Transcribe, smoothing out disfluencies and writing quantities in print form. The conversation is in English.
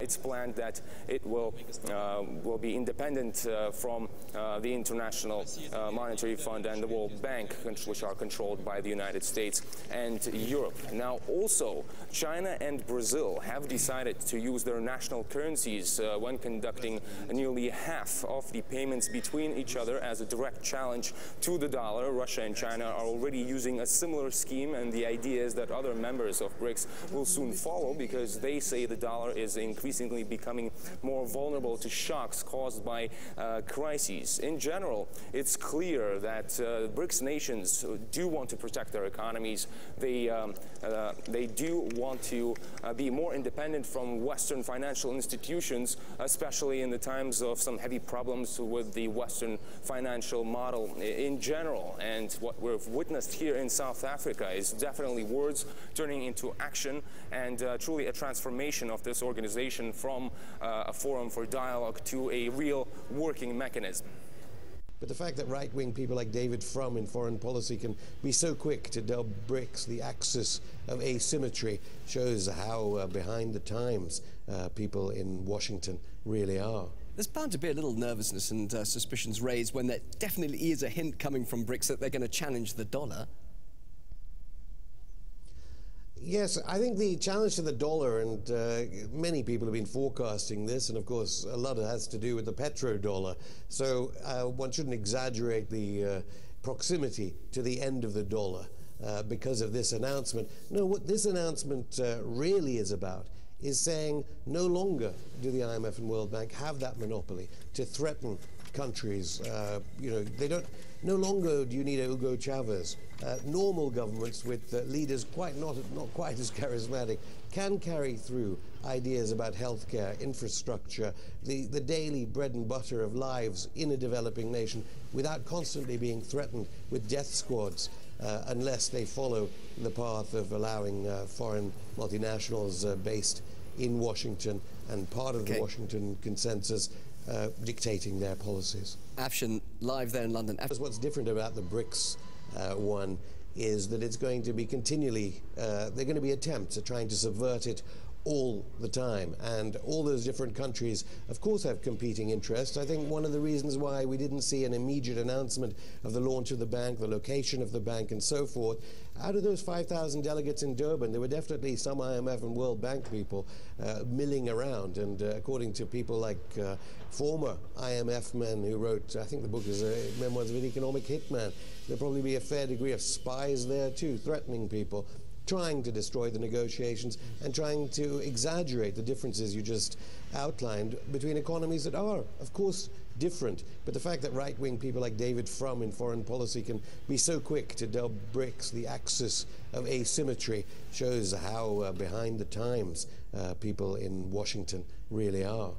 It's planned that it will be independent from the International Monetary Fund and the World Bank, which are controlled by the United States and Europe. Now, also, China and Brazil have decided to use their national currencies when conducting nearly half of the payments between each other as a direct challenge to the dollar. Russia and China are already using a similar scheme, and the idea is that other members of BRICS will soon follow, because they say the dollar is increasingly becoming more vulnerable to shocks caused by crises. In general, it's clear that BRICS nations do want to protect their economies. They do want to be more independent from Western financial institutions, especially in the times of some heavy problems with the Western financial model in general. And what we've witnessed here in South Africa is definitely words turning into action, and truly a transformation of this organization from a forum for dialogue to a real working mechanism. But the fact that right-wing people like David Frum in foreign policy can be so quick to dub BRICS the axis of asymmetry shows how behind the times people in Washington really are. There's bound to be a little nervousness and suspicions raised when there definitely is a hint coming from BRICS that they're going to challenge the dollar. Yes, I think the challenge to the dollar, and many people have been forecasting this, and of course a lot of it has to do with the petrodollar. So one shouldn't exaggerate the proximity to the end of the dollar because of this announcement. No, what this announcement really is about is saying no longer do the IMF and World Bank have that monopoly to threaten countries. They don't. No longer do you need a Hugo Chavez. Normal governments with leaders not quite as charismatic can carry through ideas about healthcare, infrastructure, the daily bread and butter of lives in a developing nation without constantly being threatened with death squads unless they follow the path of allowing foreign multinationals based in Washington and part of the Washington consensus dictating their policies. Afshan, live there in London. What's different about the BRICS one is that it's going to be continually, there are going to be attempts at trying to subvert it all the time, and all those different countries of course have competing interests. I think one of the reasons why we didn't see an immediate announcement of the launch of the bank, the location of the bank and so forth, out of those 5,000 delegates in Durban, there were definitely some IMF and World Bank people milling around, and according to people like former IMF men who wrote, I think the book is Memoirs of an Economic Hitman, there'll probably be a fair degree of spies there too, threatening people, trying to destroy the negotiations and trying to exaggerate the differences you just outlined between economies that are, of course, different. But the fact that right-wing people like David Frum in foreign policy can be so quick to dub BRICS the axis of asymmetry shows how behind the times people in Washington really are.